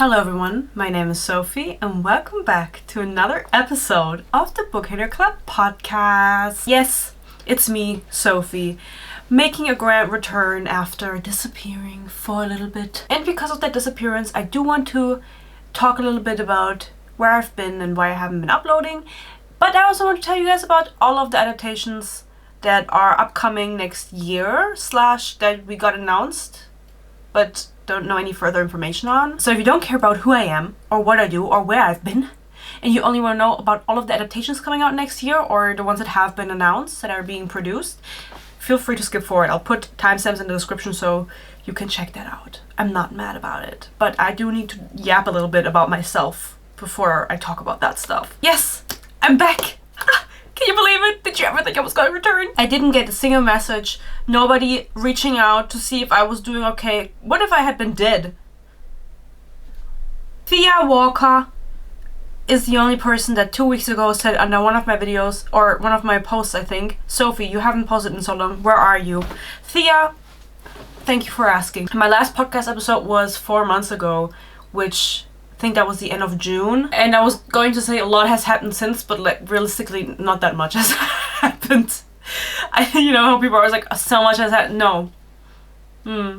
Hello everyone, my name is Sophie and welcome back to another episode of the Bookhater Club podcast. Yes, it's me, Sophie, making a grand return after disappearing for a little bit. And because of that disappearance, I do want to talk a little bit about where I've been and why I haven't been uploading. But I also want to tell you guys about all of the adaptations that are upcoming next year / that we got announced, but don't know any further information on. So if you don't care about who I am or what I do or where I've been, and you only want to know about all of the adaptations coming out next year or the ones that have been announced that are being produced, feel free to skip forward. I'll put timestamps in the description so you can check that out. I'm not mad about it, but I do need to yap a little bit about myself before I talk about that stuff. Yes, I'm back! Can you believe it? Did you ever think I was going to return? I didn't get a single message. Nobody reaching out to see if I was doing okay. What if I had been dead? Thea Walker is the only person that 2 weeks ago said under one of my videos, or one of my posts I think, Sophie, you haven't posted in so long. Where are you? Thea, thank you for asking. My last podcast episode was 4 months ago, which I think that was the end of June, and I was going to say a lot has happened since, but like realistically not that much has happened. How people are always like, so much has happened. No.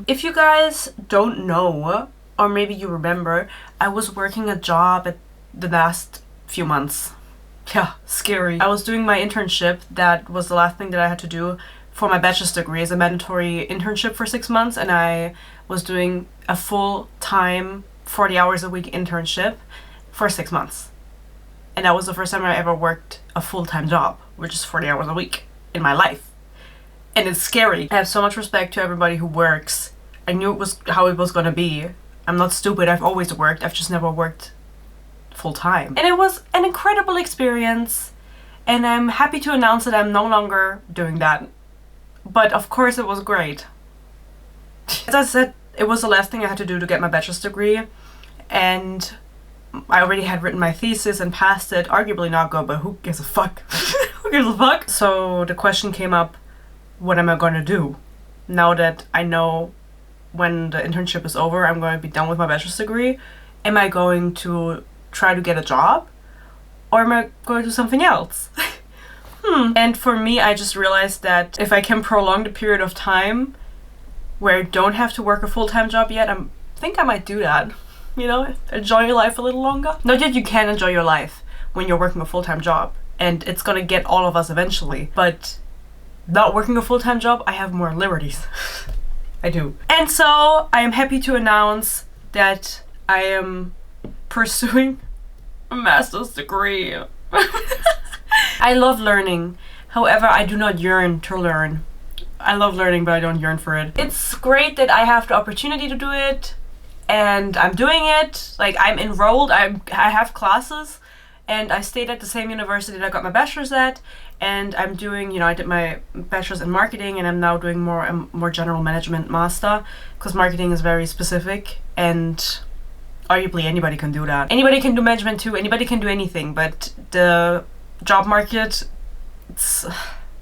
If you guys don't know, or maybe you remember, I was working a job at the last few months. Yeah, scary. I was doing my internship. That was the last thing that I had to do for my bachelor's degree, as a mandatory internship for 6 months, and I was doing a full-time 40 hours a week internship for 6 months. And that was the first time I ever worked a full-time job, which is 40 hours a week in my life. And it's scary. I have so much respect to everybody who works. I knew it was how it was gonna be. I'm not stupid, I've always worked. I've just never worked full-time. And it was an incredible experience. And I'm happy to announce that I'm no longer doing that. But of course it was great. As I said, it was the last thing I had to do to get my bachelor's degree, and I already had written my thesis and passed it. Arguably not good, but who gives a fuck? Who gives a fuck? So the question came up, what am I going to do? Now that I know when the internship is over, I'm going to be done with my bachelor's degree. Am I going to try to get a job? Or am I going to do something else? And for me, I just realized that if I can prolong the period of time where I don't have to work a full-time job yet, I think I might do that. Enjoy your life a little longer. Not that you can enjoy your life when you're working a full-time job, and it's gonna get all of us eventually, but not working a full-time job, I have more liberties. I do. And so I am happy to announce that I am pursuing a master's degree. I love learning. However, I do not yearn to learn. I love learning, but I don't yearn for it. It's great that I have the opportunity to do it, and I'm doing it. Like, I'm enrolled, I have classes, and I stayed at the same university that I got my bachelor's at, and I'm doing, I did my bachelor's in marketing, and I'm now doing more general management master, because marketing is very specific, and arguably anybody can do that. Anybody can do management too, anybody can do anything, but the job market,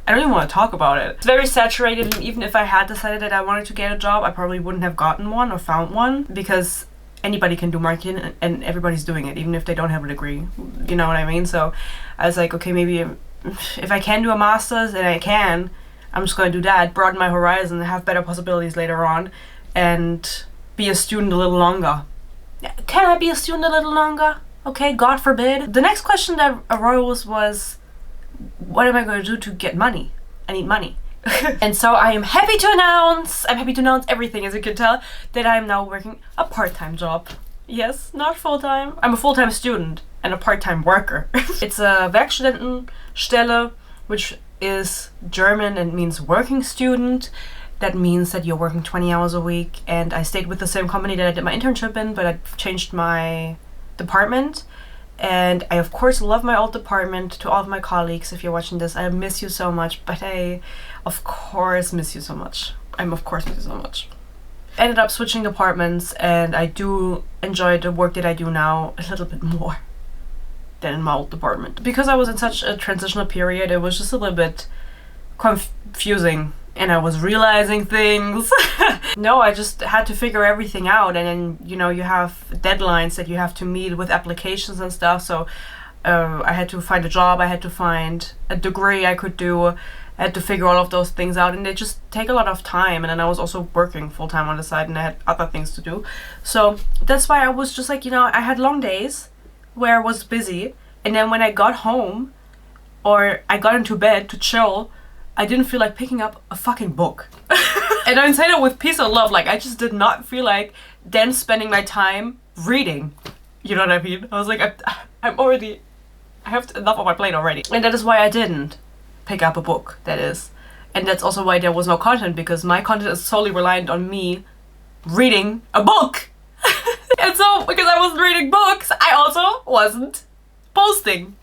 I don't even want to talk about it. It's very saturated, and even if I had decided that I wanted to get a job, I probably wouldn't have gotten one or found one, because anybody can do marketing and everybody's doing it, even if they don't have a degree. You know what I mean? So I was like, okay, maybe if I can do a master's, and I can, I'm just going to do that, broaden my horizon, have better possibilities later on, and be a student a little longer. Can I be a student a little longer? Okay, God forbid. The next question that arose was, what am I going to do to get money? I need money. And so I am happy to announce everything, as you can tell, that I am now working a part-time job. Yes, not full-time. I'm a full-time student and a part-time worker. It's a Werkstudentenstelle, which is German and means working student. That means that you're working 20 hours a week, and I stayed with the same company that I did my internship in, but I changed my department. And I of course love my old department. To all of my colleagues, if you're watching this, I miss you so much, but I of course miss you so much. Ended up switching departments, and I do enjoy the work that I do now a little bit more than in my old department. Because I was in such a transitional period, it was just a little bit confusing and I was realizing things. No, I just had to figure everything out, and then, you know, you have deadlines that you have to meet with applications and stuff, so I had to find a job, I had to find a degree I could do, I had to figure all of those things out, and they just take a lot of time. And then I was also working full-time on the side, and I had other things to do. So that's why I was just like, you know, I had long days where I was busy, and then when I got home or I got into bed to chill, I didn't feel like picking up a fucking book. And I say that with peace and love, like I just did not feel like then spending my time reading. You know what I mean? I was like, I have enough on my plate already. And that is why I didn't pick up a book, that is. And that's also why there was no content, because my content is solely reliant on me reading a book. And so, because I wasn't reading books, I also wasn't posting.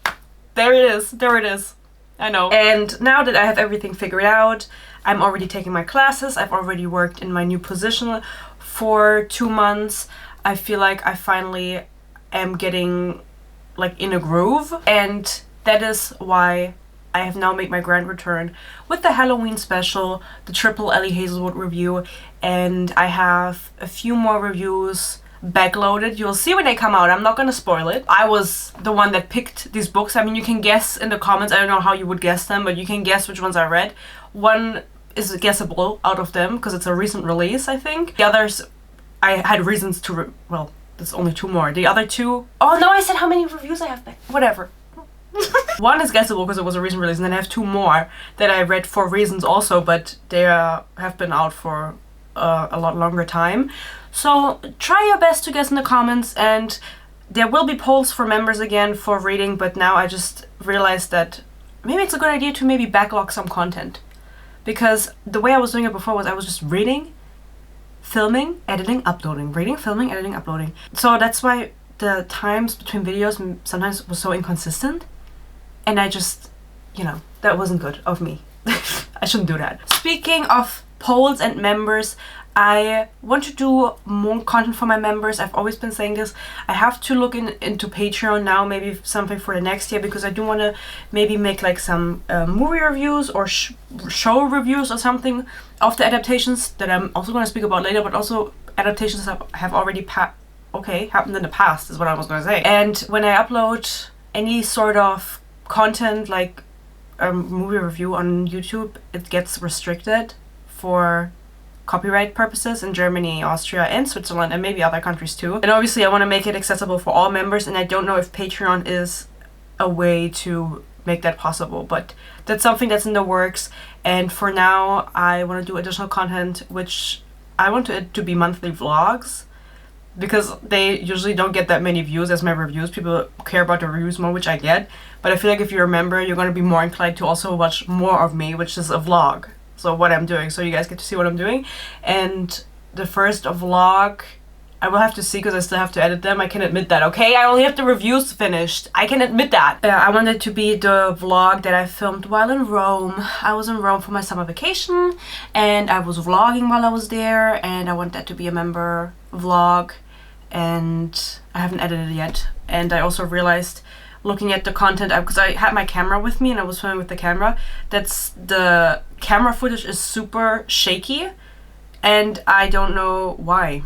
There it is. I know. And now that I have everything figured out, I'm already taking my classes, I've already worked in my new position for 2 months. I feel like I finally am getting like in a groove, and that is why I have now made my grand return with the Halloween special, the triple Ellie Hazelwood review, and I have a few more reviews backloaded. You'll see when they come out. I'm not gonna spoil it. I was the one that picked these books. I mean, you can guess in the comments. I don't know how you would guess them, but you can guess which ones I read. One is guessable out of them because it's a recent release, I think. The others, I had reasons to well, there's only 2 more. The other 2... Oh no, I said how many reviews I have back. Whatever. One is guessable because it was a recent release, and then I have 2 more that I read for reasons also, but they have been out for a lot longer time. So try your best to guess in the comments, and there will be polls for members again for reading, but now I just realized that maybe it's a good idea to maybe backlog some content. Because the way I was doing it before was I was just reading, filming, editing, uploading, reading, filming, editing, uploading. So that's why the times between videos sometimes was so inconsistent, and I just, you know, that wasn't good of me. I shouldn't do that. Speaking of polls and members, I want to do more content for my members. I've always been saying this. I have to look into Patreon now, maybe something for the next year, because I do want to maybe make like some movie reviews or show reviews or something of the adaptations that I'm also going to speak about later, but also adaptations that have already happened in the past is what I was going to say. And when I upload any sort of content like a movie review on YouTube, it gets restricted for copyright purposes in Germany, Austria, and Switzerland, and maybe other countries too. And obviously I want to make it accessible for all members, and I don't know if Patreon is a way to make that possible, but that's something that's in the works. And for now I want to do additional content, which I want it to be monthly vlogs, because they usually don't get that many views as my reviews. People care about the reviews more, which I get, but I feel like if you're a member, you're going to be more inclined to also watch more of me, which is a vlog. So what I'm doing, so you guys get to see what I'm doing. And the first vlog, I will have to see because I still have to edit them. I can admit that, okay? I only have the reviews finished. I can admit that. I want it to be the vlog that I filmed while in Rome. I was in Rome for my summer vacation, and I was vlogging while I was there, and I want that to be a member vlog, and I haven't edited it yet. And I also realized, looking at the content, because I had my camera with me and I was filming with the camera, the camera footage is super shaky, and I don't know why.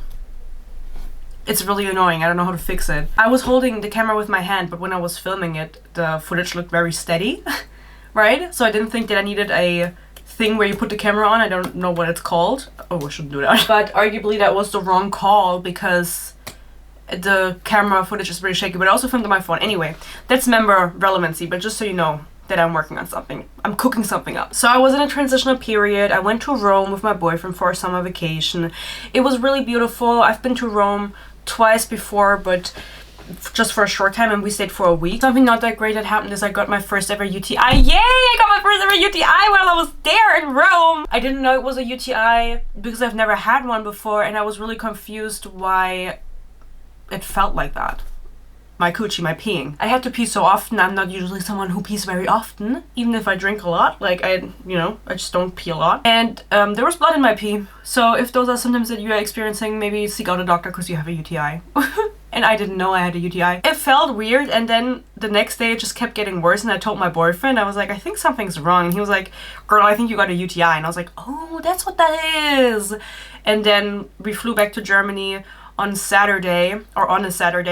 It's really annoying. I don't know how to fix it. I was holding the camera with my hand, but when I was filming it, the footage looked very steady, right? So I didn't think that I needed a thing where you put the camera on. I don't know what it's called. Oh, I shouldn't do that. But arguably that was the wrong call, because the camera footage is pretty shaky, but I also filmed on my phone. Anyway, that's member relevancy, but just so you know that I'm working on something. I'm cooking something up. So I was in a transitional period. I went to Rome with my boyfriend for a summer vacation. It was really beautiful. I've been to Rome twice before, but just for a short time, and we stayed for a week. Something not that great that happened is I got my first ever UTI. Yay! I got my first ever UTI while I was there in Rome! I didn't know it was a UTI because I've never had one before, and I was really confused why it felt like that. My coochie, my peeing. I had to pee so often. I'm not usually someone who pees very often, even if I drink a lot. Like, I just don't pee a lot. And there was blood in my pee. So if those are symptoms that you are experiencing, maybe seek out a doctor because you have a UTI. and I didn't know I had a UTI. It felt weird, and then the next day it just kept getting worse, and I told my boyfriend, I was like, I think something's wrong, and he was like, girl, I think you got a UTI, and I was like, oh, that's what that is. And then we flew back to Germany on a Saturday,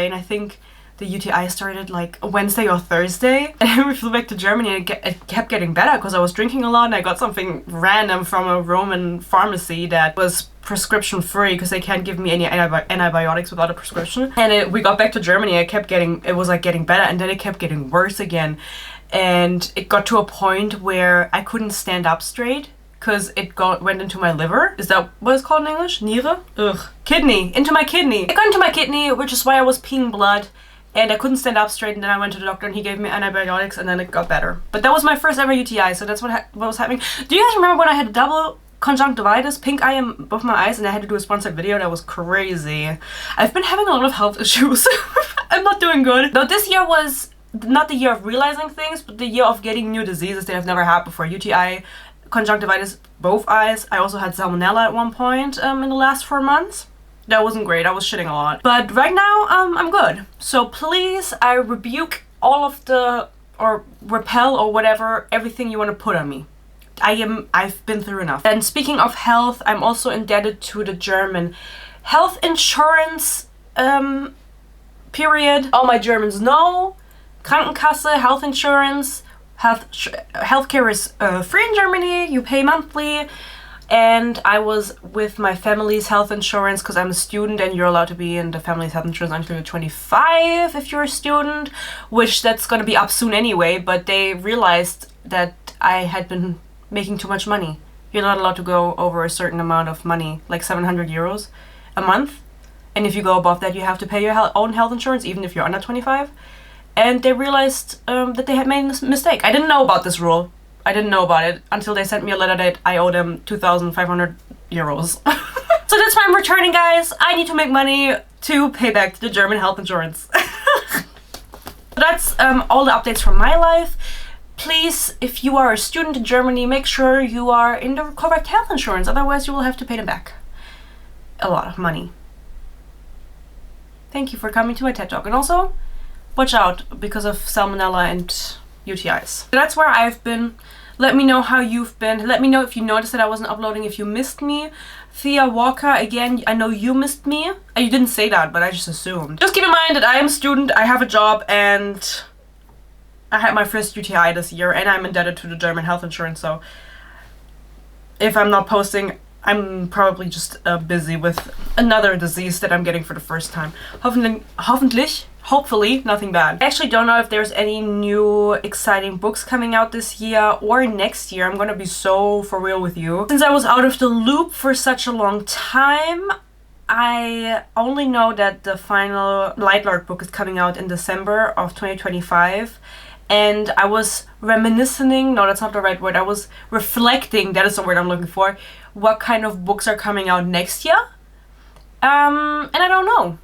and I think the UTI started like a Wednesday or Thursday, and we flew back to Germany, and it kept getting better because I was drinking a lot, and I got something random from a Roman pharmacy that was prescription free because they can't give me any antibiotics without a prescription. And we got back to Germany, it was like getting better, and then it kept getting worse again, and it got to a point where I couldn't stand up straight because went into my liver. Is that what it's called in English? Niere? Ugh. Kidney. Into my kidney. It got into my kidney, which is why I was peeing blood. And I couldn't stand up straight, and then I went to the doctor and he gave me antibiotics, and then it got better. But that was my first ever UTI, so that's what was happening. Do you guys remember when I had double conjunctivitis, pink eye in both my eyes, and I had to do a sponsored video? That was crazy. I've been having a lot of health issues. I'm not doing good. Though this year was not the year of realizing things, but the year of getting new diseases that I've never had before. UTI, conjunctivitis, both eyes. I also had salmonella at one point in the last 4 months. That wasn't great. I was shitting a lot. But right now, I'm good. So please, I rebuke all of or repel or whatever, everything you want to put on me. I've been through enough. And speaking of health, I'm also indebted to the German health insurance, period. All my Germans know. Krankenkasse, health insurance, healthcare is free in Germany. You pay monthly. And I was with my family's health insurance because I'm a student, and you're allowed to be in the family's health insurance until you're 25 if you're a student, which that's going to be up soon anyway, but they realized that I had been making too much money. You're not allowed to go over a certain amount of money, like 700 euros a month. And if you go above that, you have to pay your own health insurance, even if you're under 25. And they realized that they had made a mistake. I didn't know about this rule. I didn't know about it until they sent me a letter that I owe them 2,500 euros. So that's why I'm returning, guys. I need to make money to pay back the German health insurance. So that's all the updates from my life. Please, if you are a student in Germany, make sure you are in the correct health insurance. Otherwise, you will have to pay them back a lot of money. Thank you for coming to my TED Talk. And also, watch out because of salmonella and UTIs. So that's where I've been. Let me know how you've been. Let me know if you noticed that I wasn't uploading, if you missed me. Thea Walker, again, I know you missed me. You didn't say that, but I just assumed. Just keep in mind that I am a student, I have a job, and I had my first UTI this year, and I'm indebted to the German health insurance, so if I'm not posting, I'm probably just busy with another disease that I'm getting for the first time. Hopefully, nothing bad. I actually don't know if there's any new exciting books coming out this year or next year. I'm gonna be so for real with you. Since I was out of the loop for such a long time, I only know that the final Lightlord book is coming out in December of 2025. And I was reminiscing, no, that's not the right word, I was reflecting, that is the word I'm looking for, what kind of books are coming out next year. And I don't know.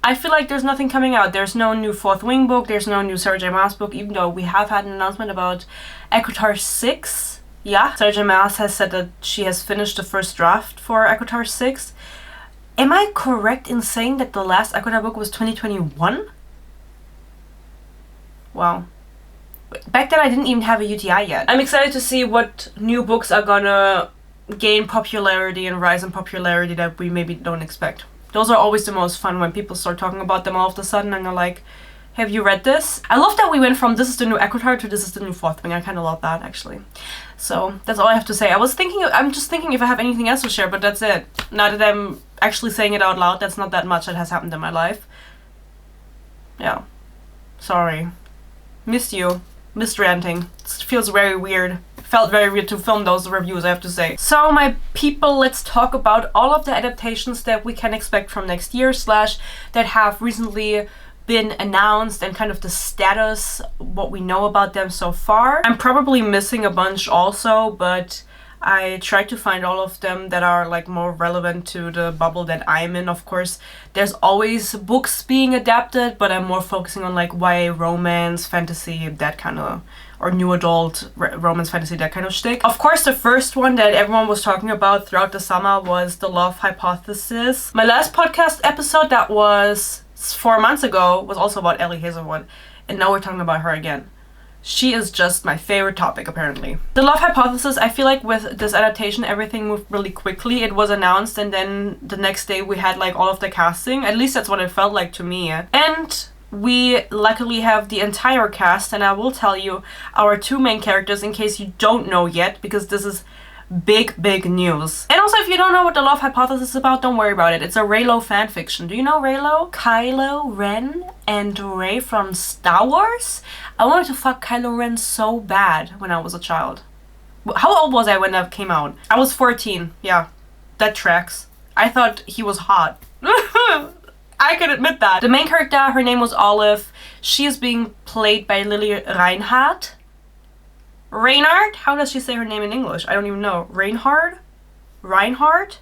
I feel like there's nothing coming out. There's no new Fourth Wing book, there's no new Sarah J Maas book, even though we have had an announcement about ACOTAR 6. Yeah, Sarah J Maas has said that she has finished the first draft for ACOTAR 6. Am I correct in saying that the last ACOTAR book was 2021? Wow. Back then I didn't even have a UTI yet. I'm excited to see what new books are gonna gain popularity and rise in popularity that we maybe don't expect. Those are always the most fun when people start talking about them all of a sudden and they're like, have you read this? I love that we went from this is the new ACOTAR to this is the new Fourth Wing. I kind of love that actually. So that's all I have to say. I'm just thinking if I have anything else to share, but that's it. Now that I'm actually saying it out loud, that's not that much that has happened in my life. Yeah. Sorry. Missed you. Missed ranting. It feels very weird. Felt very weird to film those reviews, I have to say. So my people, let's talk about all of the adaptations that we can expect from next year / that have recently been announced and kind of the status, what we know about them so far. I'm probably missing a bunch also, but I tried to find all of them that are like more relevant to the bubble that I'm in. Of course, there's always books being adapted, but I'm more focusing on like YA romance, fantasy, that kind of, or new adult romance, fantasy, that kind of shtick. Of course, the first one that everyone was talking about throughout the summer was The Love Hypothesis. My last podcast episode, that was 4 months ago was also about Ellie Hazelwood, and now we're talking about her again. She is just my favorite topic, apparently. The love hypothesis, I feel like with this adaptation, everything moved really quickly. It was announced and then the next day we had like all of the casting. At least that's what it felt like to me. And we luckily have the entire cast, and I will tell you our 2 main characters in case you don't know yet, because this is big news. And also, if you don't know what the love hypothesis is about, don't worry about it. It's a Reylo fanfiction. Do you know Reylo? Kylo Ren and Rey from Star Wars? I wanted to fuck Kylo Ren so bad when I was a child. How old was I when that came out? I was 14. Yeah, that tracks. I thought he was hot. I can admit that. The main character, her name was Olive. She is being played by Lily Reinhardt. Reinhardt? How does she say her name in English? I don't even know. Reinhardt? Reinhardt?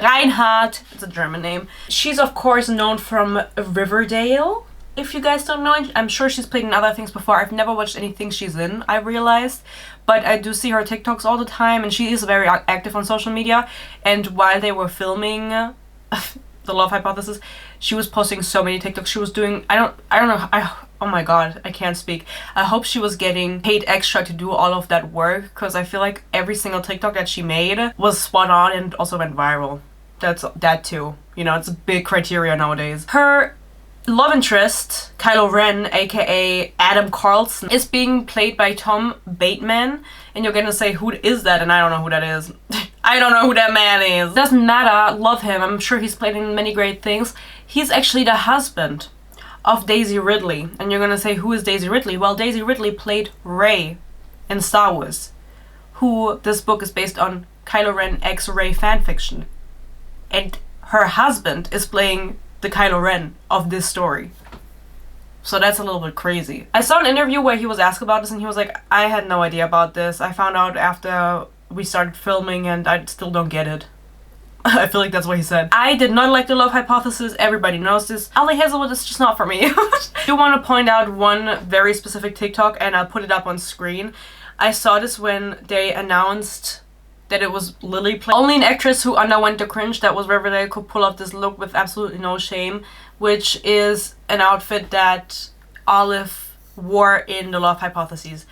Reinhardt. It's a German name. She's of course known from Riverdale. If you guys don't know it, I'm sure she's played in other things before. I've never watched anything she's in, I realized. But I do see her TikToks all the time, and she is very active on social media. And while they were filming The Love Hypothesis, she was posting so many TikToks. She was doing, I don't know, oh my god, I can't speak. I hope she was getting paid extra to do all of that work, because I feel like every single TikTok that she made was spot on and also went viral. That's that too. You know, it's a big criteria nowadays. Her love interest, Kylo Ren, aka Adam Carlson, is being played by Tom Bateman. And you're gonna say, who is that? And I don't know who that is. I don't know who that man is. Doesn't matter, love him. I'm sure he's played in many great things. He's actually the husband of Daisy Ridley. And you're gonna say, who is Daisy Ridley? Well, Daisy Ridley played Rey in Star Wars, who this book is based on Kylo Ren x Rey fanfiction. And her husband is playing the Kylo Ren of this story. So that's a little bit crazy. I saw an interview where he was asked about this and he was like, I had no idea about this. I found out after we started filming and I still don't get it. I feel like that's what he said. I did not like the love hypothesis. Everybody knows this. Ellie Hazelwood is just not for me. I do want to point out one very specific TikTok, and I'll put it up on screen. I saw this when they announced that it was Lily playing. Only an actress who underwent the cringe that was Riverdale could pull off this look with absolutely no shame, which is an outfit that Olive wore in the Love Hypothesis,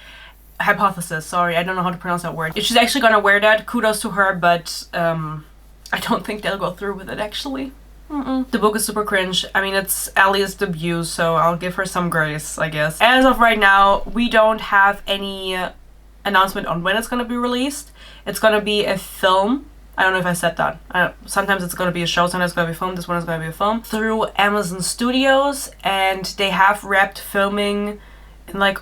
sorry, I don't know how to pronounce that word. If she's actually gonna wear that, kudos to her, but I don't think they'll go through with it actually. The book is super cringe. I mean, it's Ellie's debut, so I'll give her some grace, I guess. As of right now, we don't have any announcement on when it's gonna be released. It's gonna be a film. I don't know if I said that. Sometimes it's gonna be a show, sometimes it's gonna be a film. This one is gonna be a film through Amazon Studios, and they have wrapped filming in like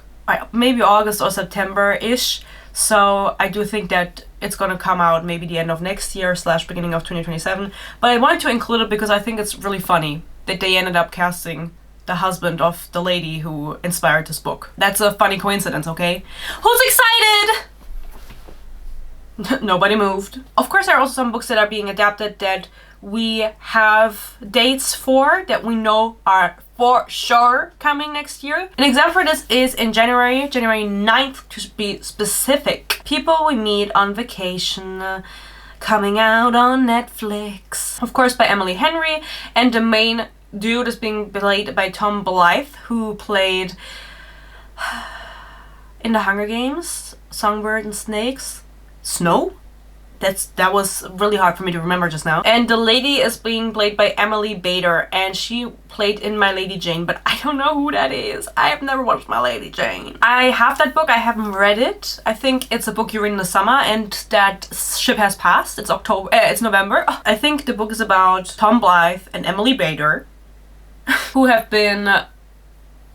maybe August or September-ish. So I do think that it's gonna come out maybe the end of next year / beginning of 2027. But I wanted to include it because I think it's really funny that they ended up casting the husband of the lady who inspired this book. That's a funny coincidence, okay? Who's excited? Nobody moved. Of course, there are also some books that are being adapted that we have dates for, that we know are for sure coming next year. An example for this is in January 9th to be specific. People We Meet on Vacation, coming out on Netflix. Of course by Emily Henry, and the main dude is being played by Tom Blythe, who played in the Hunger Games, Songbird and Snakes. Snow? That was really hard for me to remember just now. And the lady is being played by Emily Bader, and she played in My Lady Jane, but I don't know who that is. I have never watched My Lady Jane. I have that book, I haven't read it. I think it's a book you read in the summer, and that ship has passed. It's it's November. I think the book is about Tom Blythe and Emily Bader, who have been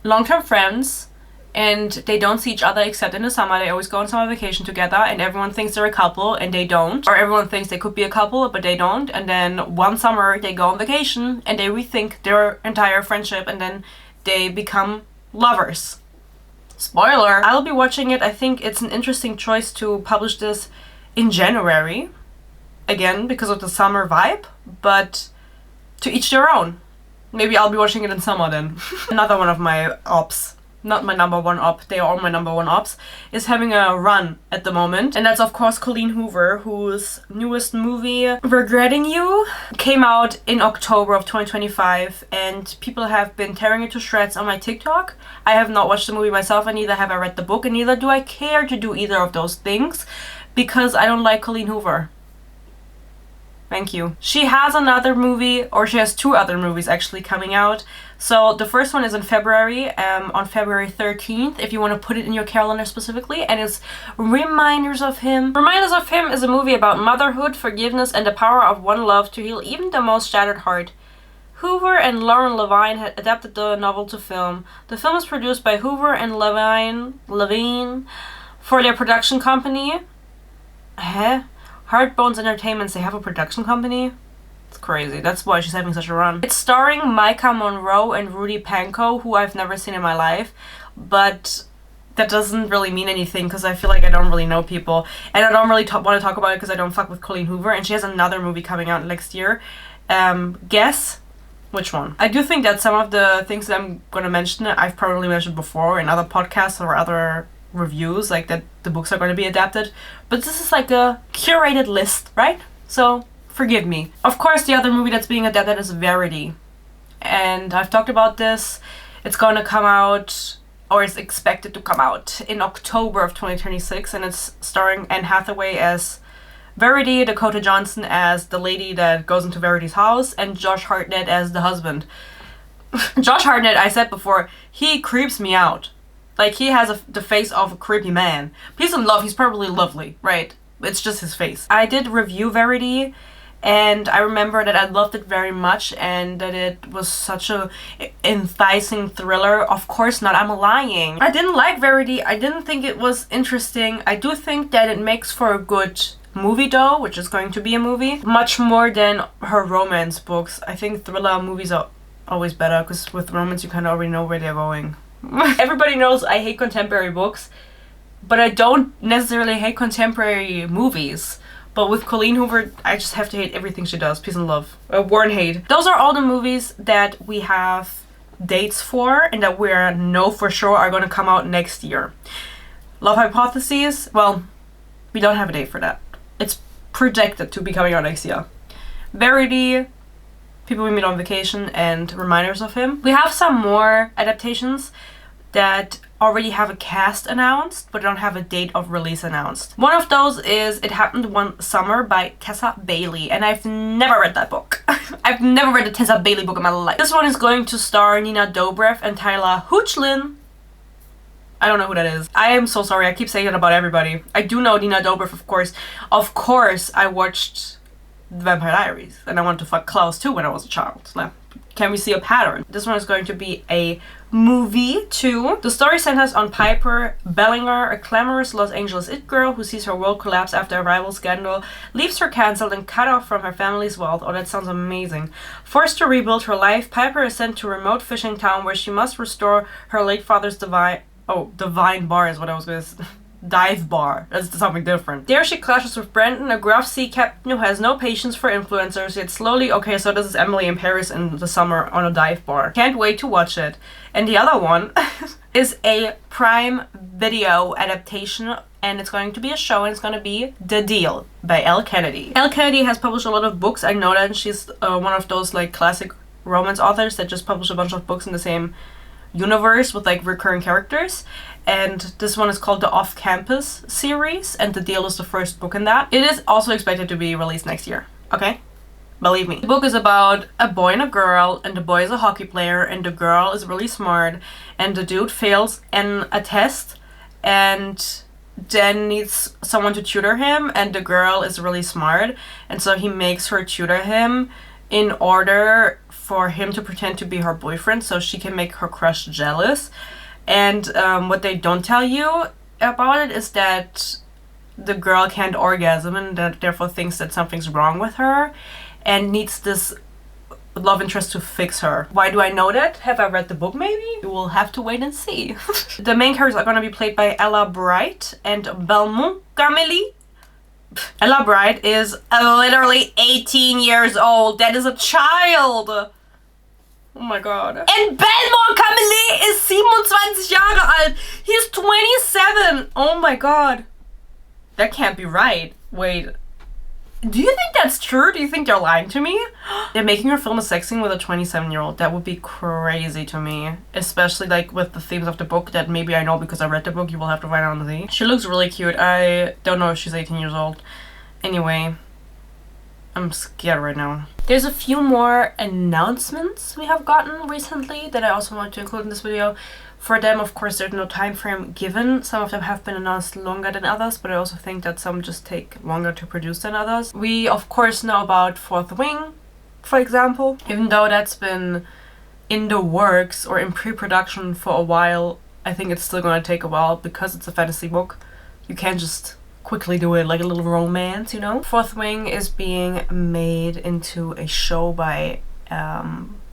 long-term friends, and they don't see each other except in the summer. They always go on summer vacation together, and everyone thinks they're a couple and they don't. Or everyone thinks they could be a couple but they don't. And then one summer they go on vacation and they rethink their entire friendship, and then they become lovers. Spoiler! I'll be watching it. I think it's an interesting choice to publish this in January. Again, because of the summer vibe, but to each their own. Maybe I'll be watching it in summer then. Another one of my ops. not my number one op, they are all my number one ops, is having a run at the moment. And that's of course Colleen Hoover, whose newest movie, Regretting You, came out in October of 2025, and people have been tearing it to shreds on my TikTok. I have not watched the movie myself, and neither have I read the book, and neither do I care to do either of those things, because I don't like Colleen Hoover. Thank you. She has another movie, or she has two other movies actually coming out. So the first one is in February, on February 13th, if you want to put it in your calendar specifically, and it's Reminders of Him. Reminders of Him is a movie about motherhood, forgiveness, and the power of one love to heal even the most shattered heart. Hoover and Lauren Levine had adapted the novel to film. The film is produced by Hoover and Levine for their production company. Heartbones Entertainment, they have a production company? It's crazy. That's why she's having such a run. It's starring Micah Monroe and Rudy Pankow, who I've never seen in my life, but that doesn't really mean anything because I feel like I don't really know people, and I don't really want to talk about it because I don't fuck with Colleen Hoover, and she has another movie coming out next year. Guess which one? I do think that some of the things that I'm gonna mention, I've probably mentioned before in other podcasts or other reviews, like that the books are going to be adapted, but this is like a curated list, right? So forgive me. Of course, the other movie that's being adapted is Verity, and I've talked about this. It's going to come out, or is expected to come out, in October of 2026, and it's starring Anne Hathaway as Verity, Dakota Johnson as the lady that goes into Verity's house, and Josh Hartnett as the husband. Josh Hartnett, I said before, he creeps me out. Like, he has the face of a creepy man. Peace and love, he's probably lovely, right? It's just his face. I did review Verity, and I remember that I loved it very much, and that it was such a enticing thriller. Of course not, I'm lying. I didn't like Verity. I didn't think it was interesting. I do think that it makes for a good movie though, which is going to be a movie. Much more than her romance books. I think thriller movies are always better, because with romance you kind of already know where they're going. Everybody knows I hate contemporary books, but I don't necessarily hate contemporary movies. But with Colleen Hoover, I just have to hate everything she does. Peace and love. War and hate. Those are all the movies that we have dates for, and that we know for sure are going to come out next year. Love Hypotheses, well, we don't have a date for that. It's projected to be coming out next year. Verity, People We Meet on Vacation, and Reminders of Him. We have some more adaptations that already have a cast announced, but don't have a date of release announced. One of those is It Happened One Summer by Tessa Bailey, and I've never read that book. I've never read a Tessa Bailey book in my life. This one is going to star Nina Dobrev and Tyler Hoechlin. I don't know who that is. I am so sorry, I keep saying that about everybody. I do know Nina Dobrev, of course. Of course, I watched The Vampire Diaries, and I wanted to fuck Klaus too when I was a child. Now, can we see a pattern? This one is going to be a movie too. The story centers on Piper Bellinger, a glamorous Los Angeles it girl who sees her world collapse after a rival scandal, leaves her cancelled and cut off from her family's wealth. Oh, that sounds amazing. Forced to rebuild her life, Piper is sent to a remote fishing town where she must restore her late father's divine bar is what I was gonna say. Dive bar. That's something different. There she clashes with Brandon, a gruff sea captain who has no patience for influencers, yet slowly... Okay, so this is Emily in Paris in the summer on a dive bar. Can't wait to watch it. And the other one is a Prime Video adaptation, and it's going to be a show, and it's going to be The Deal by Elle Kennedy. Elle Kennedy has published a lot of books. I know that she's one of those like classic romance authors that just publish a bunch of books in the same universe with like recurring characters, and this one is called the Off Campus series, and The Deal is the first book in that. It is also expected to be released next year, okay? Believe me. The book is about a boy and a girl, and the boy is a hockey player, and the girl is really smart, and the dude fails in a test and then needs someone to tutor him, and the girl is really smart, and so he makes her tutor him in order for him to pretend to be her boyfriend so she can make her crush jealous. And what they don't tell you about it is that the girl can't orgasm, and that therefore thinks that something's wrong with her and needs this love interest to fix her. Why do I know that? Have I read the book maybe? You will have to wait and see. The main characters are going to be played by Ella Bright and Belmont Cameli. Ella Bright is literally 18 years old. That is a child. Oh my god. And Belmont Cameli is 27 Jahre Oh my god. That can't be right. Wait. Do you think that's true? Do you think they're lying to me? They're making her film a sex scene with a 27-year-old. That would be crazy to me. Especially like with the themes of the book that maybe I know because I read the book. You will have to find out on the thing. She looks really cute. I don't know if she's 18 years old. Anyway, I'm scared right now. There's a few more announcements we have gotten recently that I also want to include in this video. For them, of course, there's no time frame given. Some of them have been announced longer than others, but I also think that some just take longer to produce than others. We, of course, know about Fourth Wing, for example. Even though that's been in the works or in pre-production for a while, I think it's still going to take a while because it's a fantasy book. You can't just quickly do it like a little romance, you know? Fourth Wing is being made into a show by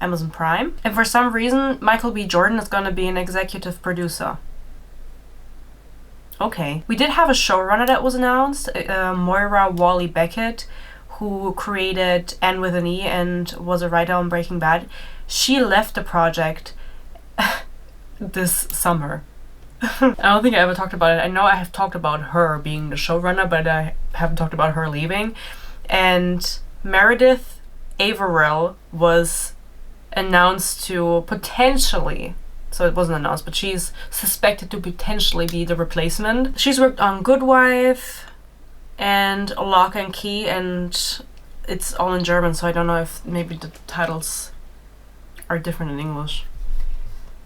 Amazon Prime, and for some reason Michael B. Jordan is gonna be an executive producer. Okay. We did have a showrunner that was announced, Moira Walley-Beckett, who created Anne with an E and was a writer on Breaking Bad. She left the project this summer. I don't think I ever talked about it. I know I have talked about her being the showrunner, but I haven't talked about her leaving. And Meredith Averill was announced to potentially, so it wasn't announced, but she's suspected to potentially be the replacement. She's worked on Good Wife and Lock and Key, and it's all in German, so I don't know if maybe the titles are different in English.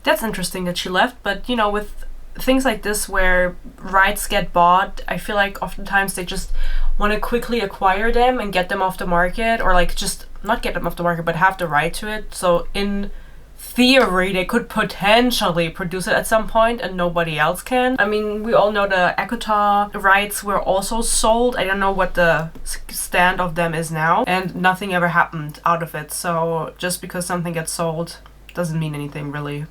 That's interesting that she left, but you know, with things like this where rights get bought, I feel like oftentimes they just want to quickly acquire them and get them off the market, or like just not get them off the market but have the right to it. So in theory they could potentially produce it at some point and nobody else can. I mean, we all know the ACOTAR rights were also sold. I don't know what the stand of them is now, and nothing ever happened out of it. So just because something gets sold doesn't mean anything really.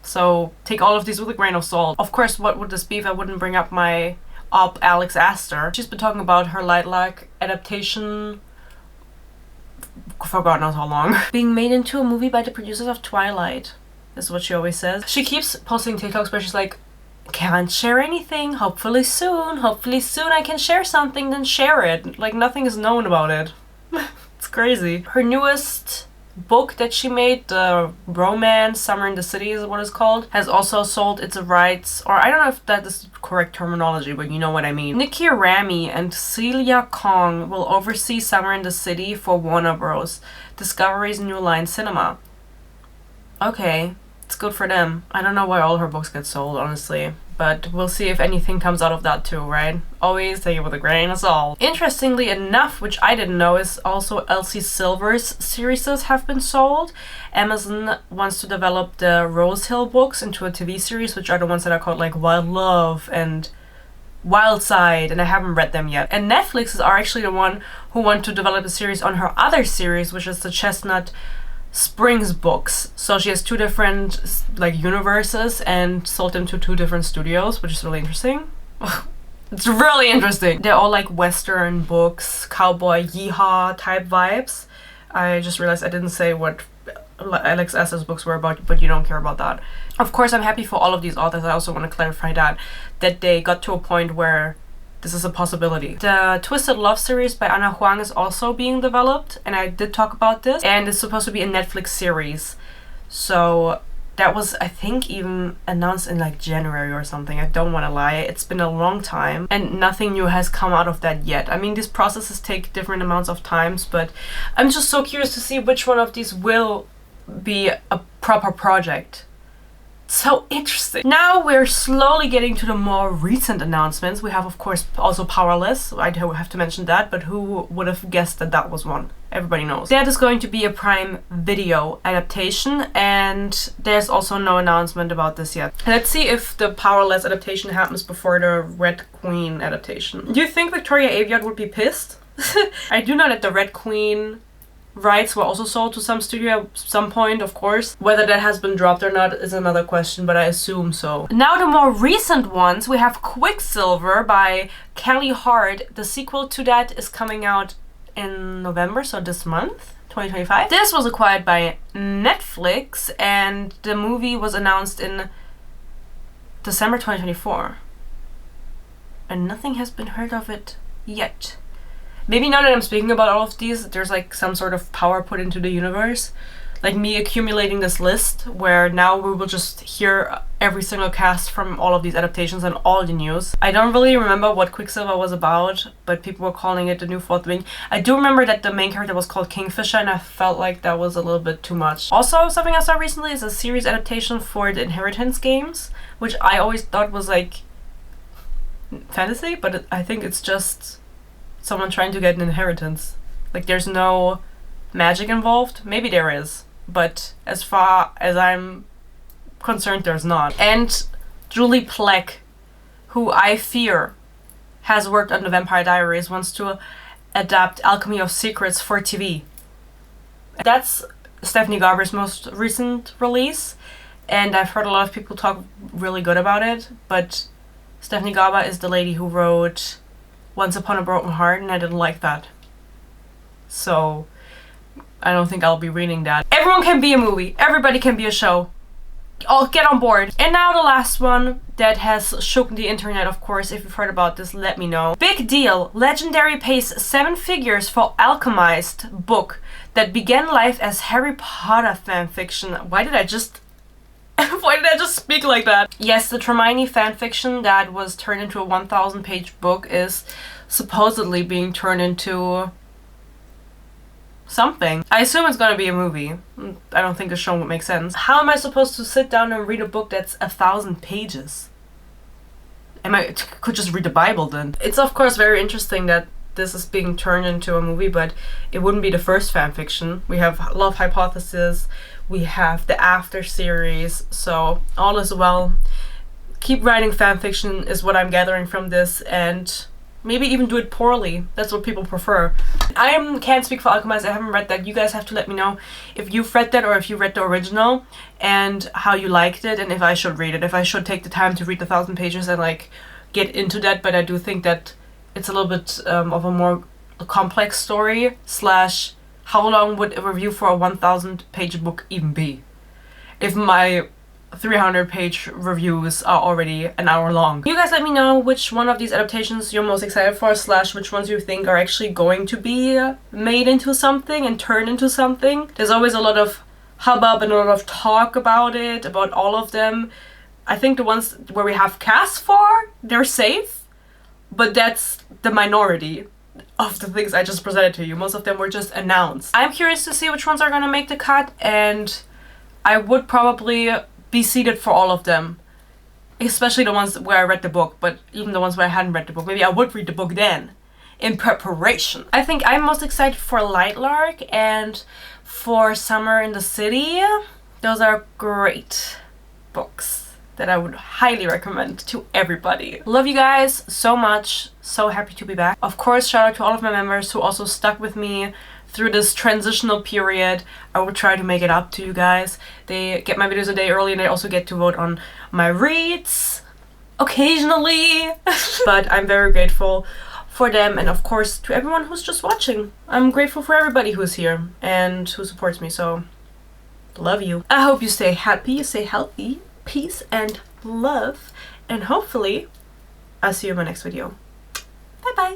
So take all of these with a grain of salt. Of course, what would this be if I wouldn't bring up my op Alex Astor? She's been talking about her Lilac adaptation for God knows how long. Being made into a movie by the producers of Twilight. This is what she always says. She keeps posting TikToks where she's like, can't share anything, hopefully soon I can share something, then share it. Like nothing is known about it. It's crazy. Her newest book that she made, the romance Summer in the City is what it's called, has also sold its rights, or I don't know if that is the correct terminology, but you know what I mean. Nikki Rami and Celia Kong will oversee Summer in the City for Warner Bros. Discovery's New Line Cinema. Okay, it's good for them. I don't know why all her books get sold, honestly, but we'll see if anything comes out of that too, right? Always take it with a grain of salt. Interestingly enough, which I didn't know, is also Elsie Silver's series have been sold. Amazon wants to develop the Rose Hill books into a TV series, which are the ones that are called like Wild Love and Wild Side, and I haven't read them yet. And Netflix are actually the one who want to develop a series on her other series, which is the Chestnut Springs books. So she has two different like universes and sold them to two different studios, which is really interesting. It's really interesting. They're all like Western books, cowboy yeehaw type vibes. I just realized I didn't say what Alex Astor's books were about, but you don't care about that. Of course, I'm happy for all of these authors. I also want to clarify that they got to a point where this is a possibility. The Twisted Love series by Ana Huang is also being developed, and I did talk about this, and it's supposed to be a Netflix series. So that was, I think, even announced in like January or something. I don't want to lie. It's been a long time and nothing new has come out of that yet. I mean, these processes take different amounts of times, but I'm just so curious to see which one of these will be a proper project. So interesting. Now we're slowly getting to the more recent announcements. We have, of course, also Powerless. I have to mention that, but who would have guessed that that was one? Everybody knows. That is going to be a Prime Video adaptation, and there's also no announcement about this yet. Let's see if the Powerless adaptation happens before the Red Queen adaptation. Do you think Victoria Aveyard would be pissed? I do know that the Red Queen rights were also sold to some studio at some point, of course. Whether that has been dropped or not is another question, but I assume so. Now the more recent ones, we have Quicksilver by Kelly Hart. The sequel to that is coming out in November, so this month, 2025. This was acquired by Netflix, and the movie was announced in December 2024. and nothing has been heard of it yet. Maybe now that I'm speaking about all of these, there's like some sort of power put into the universe. Like me accumulating this list where now we will just hear every single cast from all of these adaptations and all the news. I don't really remember what Quicksilver was about, but people were calling it the new Fourth Wing. I do remember that the main character was called Kingfisher, and I felt like that was a little bit too much. Also, something I saw recently is a series adaptation for the Inheritance games, which I always thought was like fantasy, but I think it's just someone trying to get an inheritance. Like there's no magic involved. Maybe there is, but as far as I'm concerned, there's not. And Julie Plec, who I fear has worked on the Vampire Diaries, wants to adapt Alchemy of Secrets for TV. That's Stephanie Garber's most recent release, and I've heard a lot of people talk really good about it, but Stephanie Garber is the lady who wrote Once Upon a Broken Heart, and I didn't like that. So I don't think I'll be reading that. Everyone can be a movie. Everybody can be a show. I'll get on board. And now the last one that has shook the internet, of course. If you've heard about this, let me know. Big deal. Legendary pays 7 figures for alchemized book that began life as Harry Potter fanfiction. Why did I just speak like that? Yes, the Hermione fanfiction that was turned into a 1,000 page book is supposedly being turned into something. I assume it's gonna be a movie. I don't think a show would make sense. How am I supposed to sit down and read a book that's 1,000 pages? Could just read the Bible then. It's of course very interesting that this is being turned into a movie, but it wouldn't be the first fanfiction. We have Love Hypothesis, we have the After series, so all is well. Keep writing fanfiction is what I'm gathering from this, and maybe even do it poorly. That's what people prefer. I can't speak for Alchemized. I haven't read that. You guys have to let me know if you've read that or if you read the original and how you liked it, and if I should read it. If I should take the time to read the 1,000 pages and like get into that, but I do think that it's a little bit of a more complex story, slash how long would a review for a 1,000 page book even be? If my 300 page reviews are already an hour long. You guys let me know which one of these adaptations you're most excited for, slash which ones you think are actually going to be made into something and turned into something. There's always a lot of hubbub and a lot of talk about it, about all of them. I think the ones where we have casts for, they're safe, but that's the minority of the things I just presented to you. Most of them were just announced. I'm curious to see which ones are gonna make the cut, and I would probably be seated for all of them, especially the ones where I read the book, but even the ones where I hadn't read the book. Maybe I would read the book then, in preparation. I think I'm most excited for Lightlark and for Summer in the City. Those are great books that I would highly recommend to everybody. Love you guys so much. So happy to be back. Of course, shout out to all of my members who also stuck with me through this transitional period. I will try to make it up to you guys. They get my videos a day early, and they also get to vote on my reads occasionally. But I'm very grateful for them, and of course to everyone who's just watching. I'm grateful for everybody who's here and who supports me, so love you. I hope you stay happy, you stay healthy, peace and love, and hopefully I'll see you in my next video. Bye bye.